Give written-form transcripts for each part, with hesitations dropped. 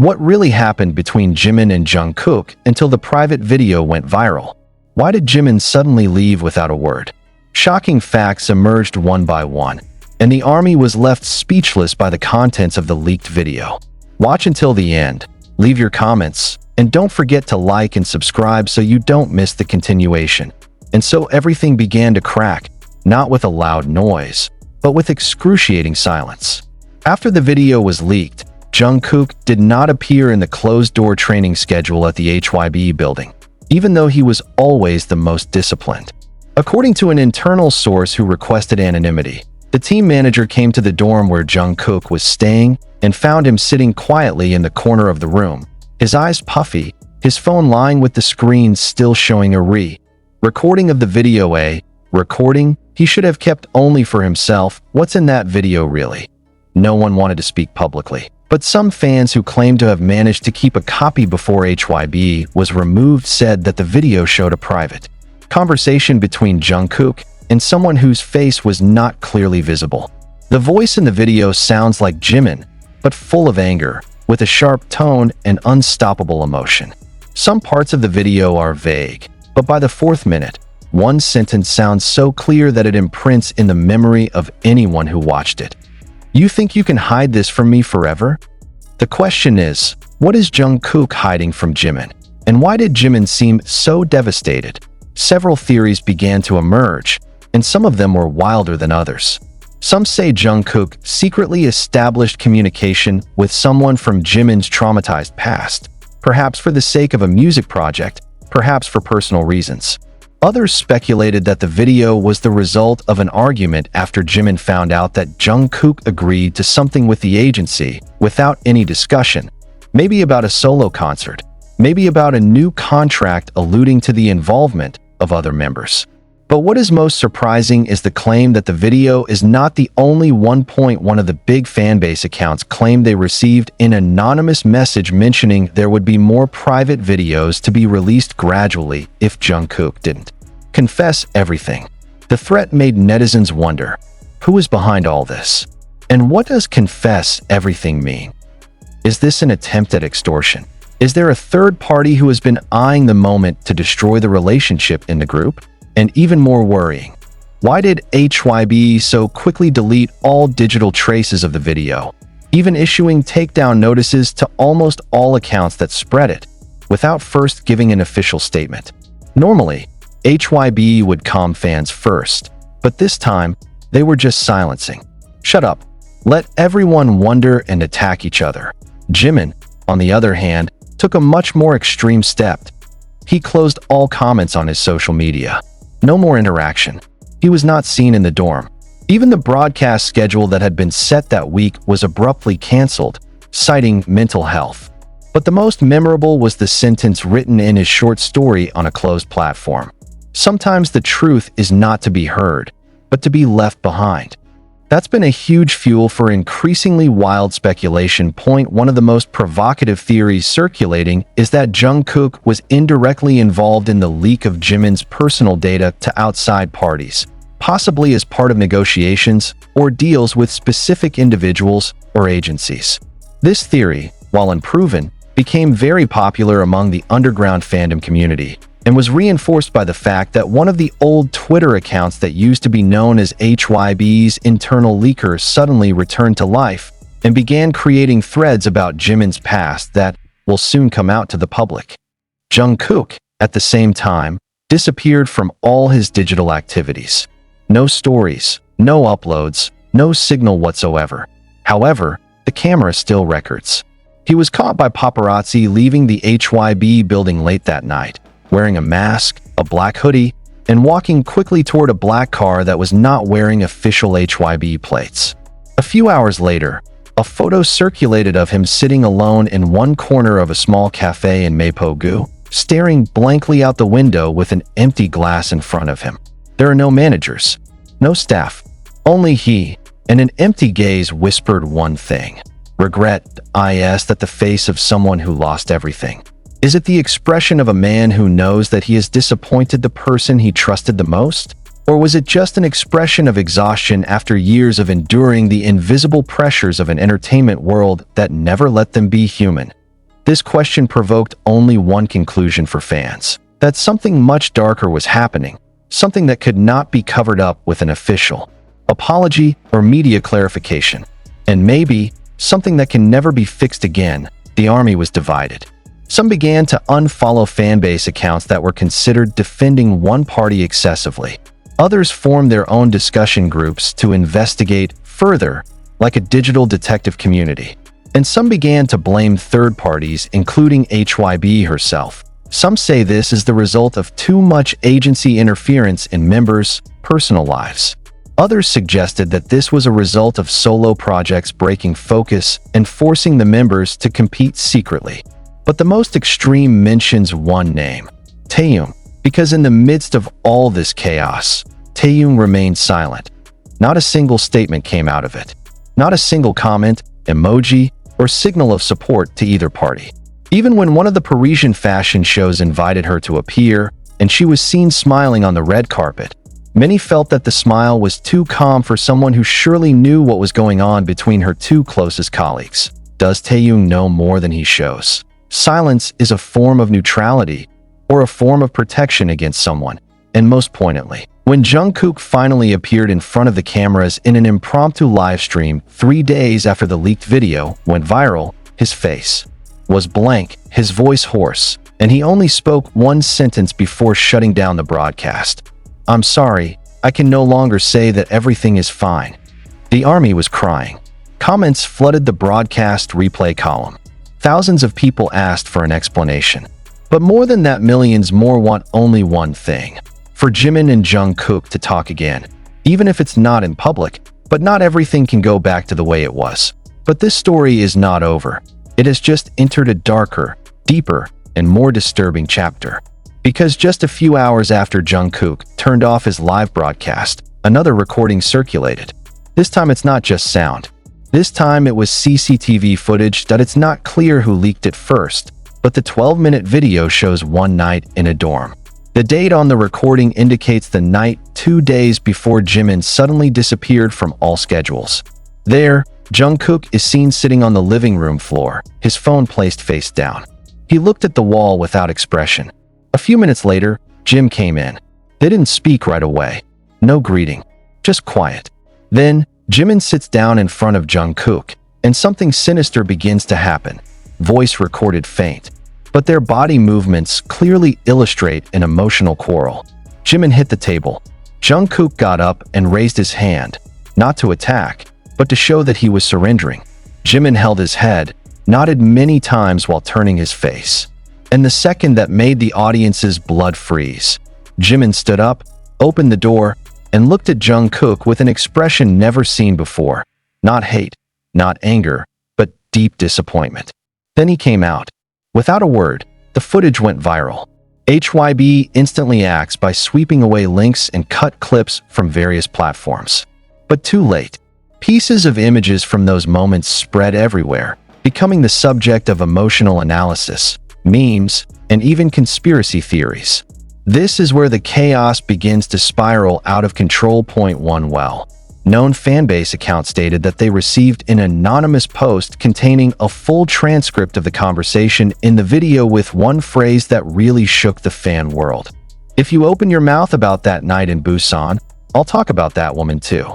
What really happened between Jimin and Jungkook until the private video went viral? Why did Jimin suddenly leave without a word? Shocking facts emerged one by one, and the army was left speechless by the contents of the leaked video. Watch until the end, leave your comments, and don't forget to like and subscribe so you don't miss the continuation. And so everything began to crack, not with a loud noise, but with excruciating silence. After the video was leaked, Jungkook did not appear in the closed-door training schedule at the HYB building, even though he was always the most disciplined. According to an internal source who requested anonymity, the team manager came to the dorm where Jungkook was staying and found him sitting quietly in the corner of the room, his eyes puffy, his phone lying with the screen still showing a recording of the video. A recording he should have kept only for himself. What's in that video really? No one wanted to speak publicly, but some fans who claimed to have managed to keep a copy before HYB was removed said that the video showed a private conversation between Jungkook and someone whose face was not clearly visible. The voice in the video sounds like Jimin, but full of anger, with a sharp tone and unstoppable emotion. Some parts of the video are vague, but by the fourth minute, one sentence sounds so clear that it imprints in the memory of anyone who watched it. You think you can hide this from me forever? The question is, what is Jungkook hiding from Jimin? And why did Jimin seem so devastated? Several theories began to emerge, and some of them were wilder than others. Some say Jungkook secretly established communication with someone from Jimin's traumatized past, perhaps for the sake of a music project, perhaps for personal reasons. Others speculated that the video was the result of an argument after Jimin found out that Jungkook agreed to something with the agency without any discussion, maybe about a solo concert, maybe about a new contract alluding to the involvement of other members. But what is most surprising is the claim that the video is not the only one. One of the big fanbase accounts claimed they received an anonymous message mentioning there would be more private videos to be released gradually if Jungkook didn't confess everything. The threat made netizens wonder, who is behind all this? And what does confess everything mean? Is this an attempt at extortion? Is there a third party who has been eyeing the moment to destroy the relationship in the group? And even more worrying, why did HYB so quickly delete all digital traces of the video, even issuing takedown notices to almost all accounts that spread it, without first giving an official statement? Normally, HYB would calm fans first, but this time, they were just silencing. Shut up. Let everyone wonder and attack each other. Jimin, on the other hand, took a much more extreme step. He closed all comments on his social media. No more interaction. He was not seen in the dorm. Even the broadcast schedule that had been set that week was abruptly canceled, citing mental health. But the most memorable was the sentence written in his short story on a closed platform. Sometimes the truth is not to be heard, but to be left behind. That's been a huge fuel for increasingly wild speculation. One of the most provocative theories circulating is that Jungkook was indirectly involved in the leak of Jimin's personal data to outside parties, possibly as part of negotiations or deals with specific individuals or agencies. This theory, while unproven, became very popular among the underground fandom community, and was reinforced by the fact that one of the old Twitter accounts that used to be known as HYB's internal leaker suddenly returned to life and began creating threads about Jimin's past that will soon come out to the public. Jungkook, at the same time, disappeared from all his digital activities. No stories, no uploads, no signal whatsoever. However, the camera still records. He was caught by paparazzi leaving the HYB building late that night, wearing a mask, a black hoodie, and walking quickly toward a black car that was not wearing official HYB plates. A few hours later, a photo circulated of him sitting alone in one corner of a small cafe in Mapogu, staring blankly out the window with an empty glass in front of him. There are no managers, no staff, only he, and an empty gaze whispered one thing: regret. I asked at the face of someone who lost everything. Is it the expression of a man who knows that he has disappointed the person he trusted the most? Or was it just an expression of exhaustion after years of enduring the invisible pressures of an entertainment world that never let them be human? This question provoked only one conclusion for fans: that something much darker was happening, something that could not be covered up with an official apology or media clarification, and maybe something that can never be fixed again. The army was divided. Some began to unfollow fanbase accounts that were considered defending one party excessively. Others formed their own discussion groups to investigate further, like a digital detective community. And some began to blame third parties, including HYB herself. Some say this is the result of too much agency interference in members' personal lives. Others suggested that this was a result of solo projects breaking focus and forcing the members to compete secretly. But the most extreme mentions one name: Taehyung, because in the midst of all this chaos, Taehyung remained silent. Not a single statement came out of it. Not a single comment, emoji, or signal of support to either party. Even when one of the Parisian fashion shows invited her to appear, and she was seen smiling on the red carpet, many felt that the smile was too calm for someone who surely knew what was going on between her two closest colleagues. Does Taehyung know more than he shows? Silence is a form of neutrality, or a form of protection against someone. And most poignantly, when Jungkook finally appeared in front of the cameras in an impromptu livestream 3 days after the leaked video went viral, his face was blank, his voice hoarse, and he only spoke one sentence before shutting down the broadcast: "I'm sorry, I can no longer say that everything is fine." The army was crying. Comments flooded the broadcast replay column. Thousands of people asked for an explanation. But more than that, millions more want only one thing: for Jimin and Jungkook to talk again, even if it's not in public. But not everything can go back to the way it was. But this story is not over. It has just entered a darker, deeper, and more disturbing chapter. Because just a few hours after Jungkook turned off his live broadcast, another recording circulated. This time it's not just sound. This time it was CCTV footage that it's not clear who leaked it first, but the 12-minute video shows one night in a dorm. The date on the recording indicates the night 2 days before Jimin suddenly disappeared from all schedules. There, Jungkook is seen sitting on the living room floor, his phone placed face down. He looked at the wall without expression. A few minutes later, Jim came in. They didn't speak right away. No greeting, just quiet. Then, Jimin sits down in front of Jungkook, and something sinister begins to happen. Voice recorded faint, but their body movements clearly illustrate an emotional quarrel. Jimin hit the table. Jungkook got up and raised his hand, not to attack, but to show that he was surrendering. Jimin held his head, nodded many times while turning his face. And the second that made the audience's blood freeze. Jimin stood up, opened the door, and looked at Jungkook with an expression never seen before. Not hate, not anger, but deep disappointment. Then he came out. Without a word, the footage went viral. HYB instantly acts by sweeping away links and cut clips from various platforms. But too late. Pieces of images from those moments spread everywhere, becoming the subject of emotional analysis, memes, and even conspiracy theories. This is where the chaos begins to spiral out of control. One well-known fanbase account stated that they received an anonymous post containing a full transcript of the conversation in the video with one phrase that really shook the fan world. "If you open your mouth about that night in Busan, I'll talk about that woman too."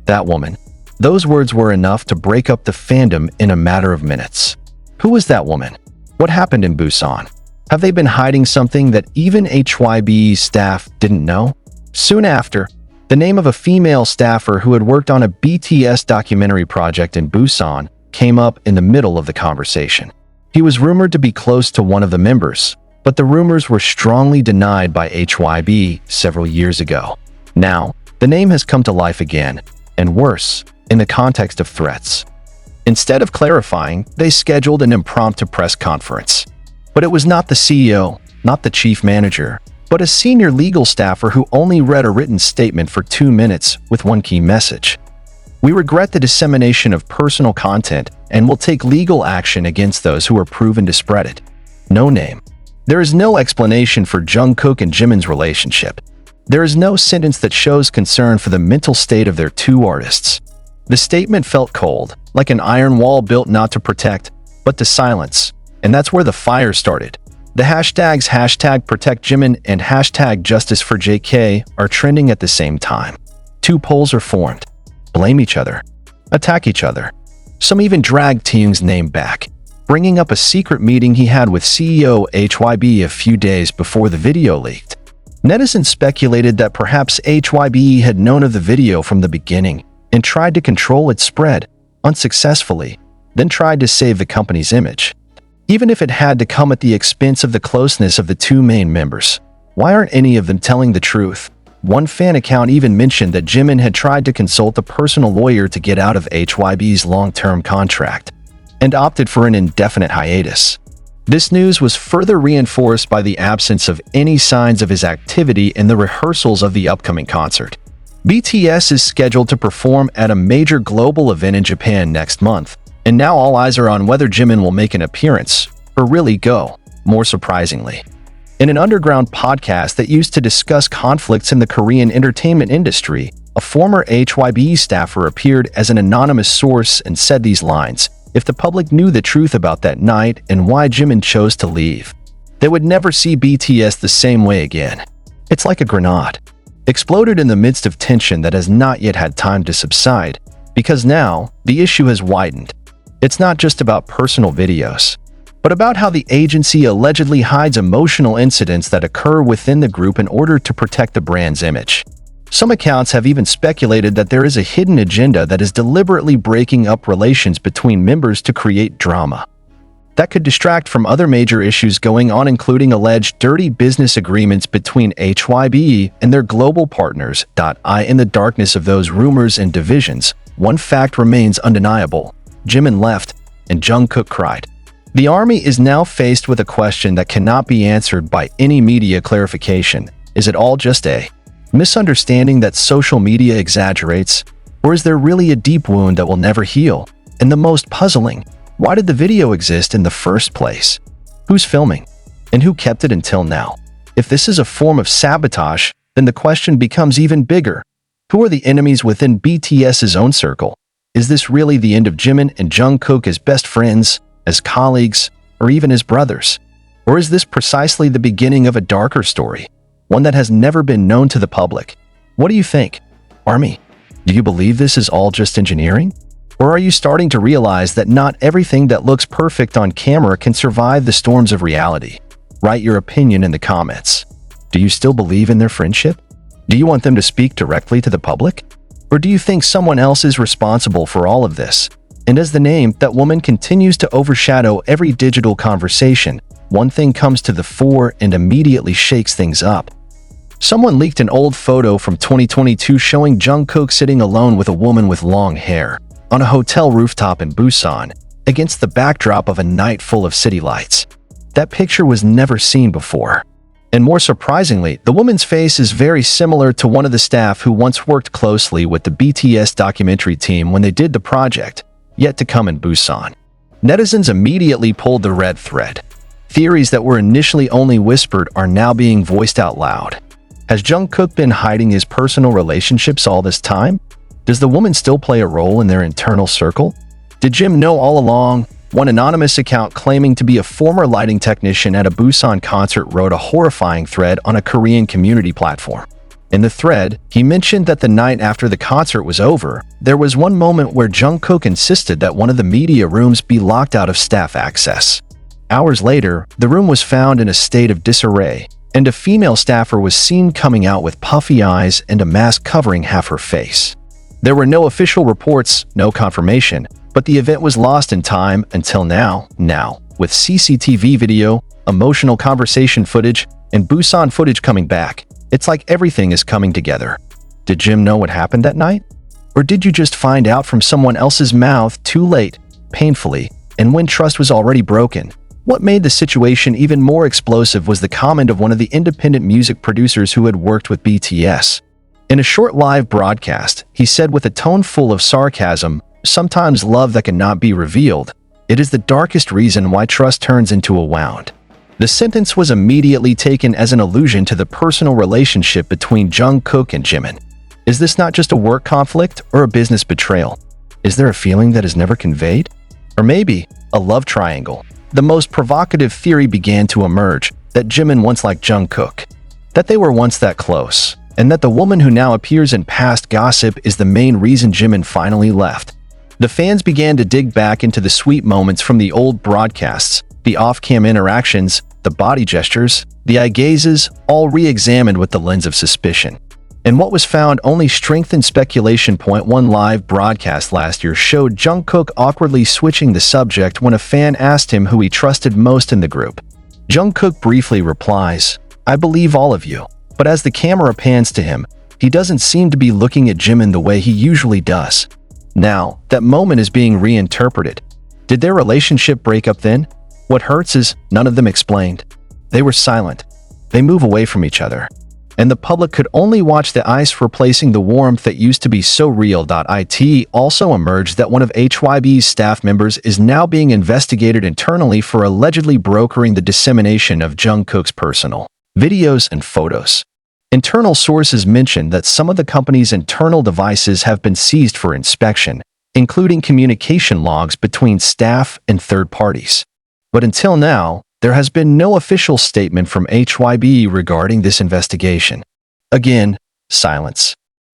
That woman. Those words were enough to break up the fandom in a matter of minutes. Who was that woman? What happened in Busan? Have they been hiding something that even HYB's staff didn't know? Soon after, the name of a female staffer who had worked on a BTS documentary project in Busan came up in the middle of the conversation. He was rumored to be close to one of the members, but the rumors were strongly denied by HYB several years ago. Now, the name has come to life again, and worse, in the context of threats. Instead of clarifying, they scheduled an impromptu press conference. But it was not the CEO, not the chief manager, but a senior legal staffer who only read a written statement for 2 minutes with one key message: "We regret the dissemination of personal content and will take legal action against those who are proven to spread it." No name. There is no explanation for Jungkook and Jimin's relationship. There is no sentence that shows concern for the mental state of their two artists. The statement felt cold, like an iron wall built not to protect, but to silence. And that's where the fire started. The hashtags #ProtectJimin and #JusticeForJK are trending at the same time. Two poles are formed. Blame each other. Attack each other. Some even dragged Taehyung's name back, bringing up a secret meeting he had with CEO HYB a few days before the video leaked. Netizens speculated that perhaps HYB had known of the video from the beginning and tried to control its spread, unsuccessfully, then tried to save the company's image. Even if it had to come at the expense of the closeness of the two main members, why aren't any of them telling the truth? One fan account even mentioned that Jimin had tried to consult a personal lawyer to get out of HYB's long-term contract and opted for an indefinite hiatus. This news was further reinforced by the absence of any signs of his activity in the rehearsals of the upcoming concert. BTS is scheduled to perform at a major global event in Japan next month, and now all eyes are on whether Jimin will make an appearance, or really go, more surprisingly. In an underground podcast that used to discuss conflicts in the Korean entertainment industry, a former HYB staffer appeared as an anonymous source and said these lines: "If the public knew the truth about that night and why Jimin chose to leave, they would never see BTS the same way again." It's like a grenade, exploded in the midst of tension that has not yet had time to subside, because now the issue has widened. It's not just about personal videos, but about how the agency allegedly hides emotional incidents that occur within the group in order to protect the brand's image. Some accounts have even speculated that there is a hidden agenda that is deliberately breaking up relations between members to create drama that could distract from other major issues going on, including alleged dirty business agreements between HYB and their global partners. In the darkness of those rumors and divisions, one fact remains undeniable: Jimin left, and Jungkook cried. The army is now faced with a question that cannot be answered by any media clarification. Is it all just a misunderstanding that social media exaggerates, or is there really a deep wound that will never heal? And the most puzzling, why did the video exist in the first place? Who's filming? And who kept it until now? If this is a form of sabotage, then the question becomes even bigger. Who are the enemies within BTS's own circle? Is this really the end of Jimin and Jungkook as best friends, as colleagues, or even as brothers? Or is this precisely the beginning of a darker story, one that has never been known to the public? What do you think, Army? Do you believe this is all just engineering? Or are you starting to realize that not everything that looks perfect on camera can survive the storms of reality? Write your opinion in the comments. Do you still believe in their friendship? Do you want them to speak directly to the public? Or do you think someone else is responsible for all of this? And as the name that woman continues to overshadow every digital conversation, one thing comes to the fore and immediately shakes things up. Someone leaked an old photo from 2022 showing Jungkook sitting alone with a woman with long hair on a hotel rooftop in Busan, against the backdrop of a night full of city lights. That picture was never seen before. And more surprisingly, the woman's face is very similar to one of the staff who once worked closely with the BTS documentary team when they did the project, yet to come in Busan. Netizens immediately pulled the red thread. Theories that were initially only whispered are now being voiced out loud. Has Jungkook been hiding his personal relationships all this time? Does the woman still play a role in their internal circle? Did Jim know all along? One anonymous account claiming to be a former lighting technician at a Busan concert wrote a horrifying thread on a Korean community platform. In the thread, he mentioned that the night after the concert was over, there was one moment where Jungkook insisted that one of the media rooms be locked out of staff access. Hours later, the room was found in a state of disarray, and a female staffer was seen coming out with puffy eyes and a mask covering half her face. There were no official reports, no confirmation, but the event was lost in time until now, with CCTV video, emotional conversation footage, and Busan footage coming back. It's like everything is coming together. Did Jim know what happened that night? Or did you just find out from someone else's mouth too late, painfully, and when trust was already broken? What made the situation even more explosive was the comment of one of the independent music producers who had worked with BTS. In a short live broadcast, he said with a tone full of sarcasm, "Sometimes love that cannot be revealed. It is the darkest reason why trust turns into a wound." The sentence was immediately taken as an allusion to the personal relationship between Jungkook and Jimin. Is this not just a work conflict or a business betrayal? Is there a feeling that is never conveyed? Or maybe a love triangle? the most provocative theory began to emerge that Jimin once liked Jungkook, that they were once that close, and that the woman who now appears in past gossip is the main reason Jimin finally left. The fans began to dig back into the sweet moments from the old broadcasts, the off-cam interactions, the body gestures, the eye gazes, all re-examined with the lens of suspicion. And what was found only strengthened speculation. One live broadcast last year showed Jungkook awkwardly switching the subject when a fan asked him who he trusted most in the group. Jungkook briefly replies, "I believe all of you." But as the camera pans to him, he doesn't seem to be looking at Jimin the way he usually does. Now, that moment is being reinterpreted. Did their relationship break up then? What hurts is none of them explained. They were silent. They move away from each other. And the public could only watch the ice replacing the warmth that used to be so real. It also emerged that one of HYB's staff members is now being investigated internally for allegedly brokering the dissemination of Jungkook's personal videos and photos. Internal sources mentioned that some of the company's internal devices have been seized for inspection, including communication logs between staff and third parties. But until now, there has been no official statement from HYB regarding this investigation. Again, silence.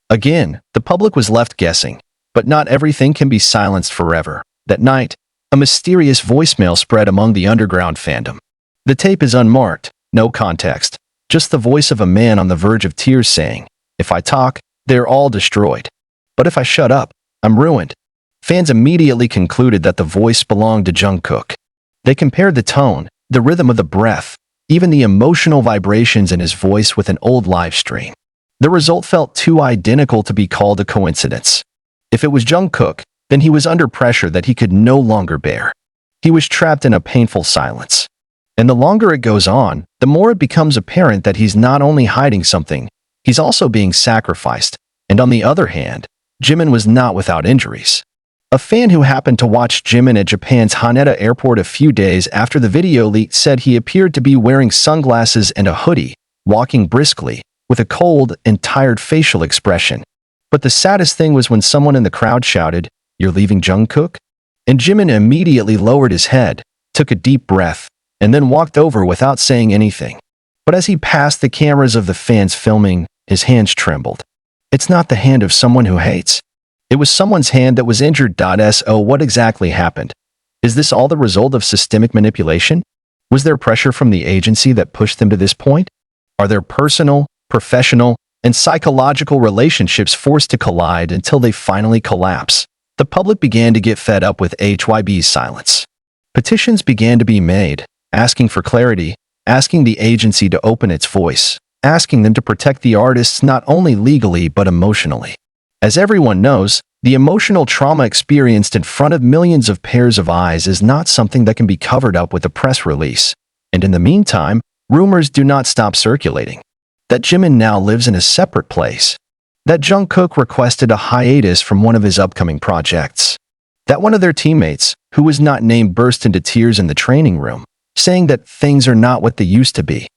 Again, the public was left guessing, but not everything can be silenced forever. That night, a mysterious voicemail spread among the underground fandom. The tape is unmarked, no context, just the voice of a man on the verge of tears saying, "If I talk, they're all destroyed. But if I shut up, I'm ruined." Fans immediately concluded that the voice belonged to Jungkook. They compared the tone, the rhythm of the breath, even the emotional vibrations in his voice with an old live stream. The result felt too identical to be called a coincidence. If it was Jungkook, then he was under pressure that he could no longer bear. He was trapped in a painful silence. And the longer it goes on, the more it becomes apparent that he's not only hiding something, he's also being sacrificed. And on the other hand, Jimin was not without injuries. A fan who happened to watch Jimin at Japan's Haneda airport a few days after the video leaked said he appeared to be wearing sunglasses and a hoodie, walking briskly, with a cold and tired facial expression. But the saddest thing was when someone in the crowd shouted, "You're leaving Jungkook?" And Jimin immediately lowered his head, took a deep breath, and then walked over without saying anything. But as he passed the cameras of the fans filming, his hands trembled. It's not the hand of someone who hates. It was someone's hand that was injured. So what exactly happened? Is this all the result of systemic manipulation? Was there pressure from the agency that pushed them to this point? Are their personal, professional, and psychological relationships forced to collide until they finally collapse? The public began to get fed up with HYB's silence. Petitions began to be made, asking for clarity, asking the agency to open its voice, asking them to protect the artists not only legally but emotionally. As everyone knows, the emotional trauma experienced in front of millions of pairs of eyes is not something that can be covered up with a press release. And in the meantime, rumors do not stop circulating. That Jimin now lives in a separate place. That Jungkook requested a hiatus from one of his upcoming projects. That one of their teammates, who was not named, burst into tears in the training room, saying that things are not what they used to be.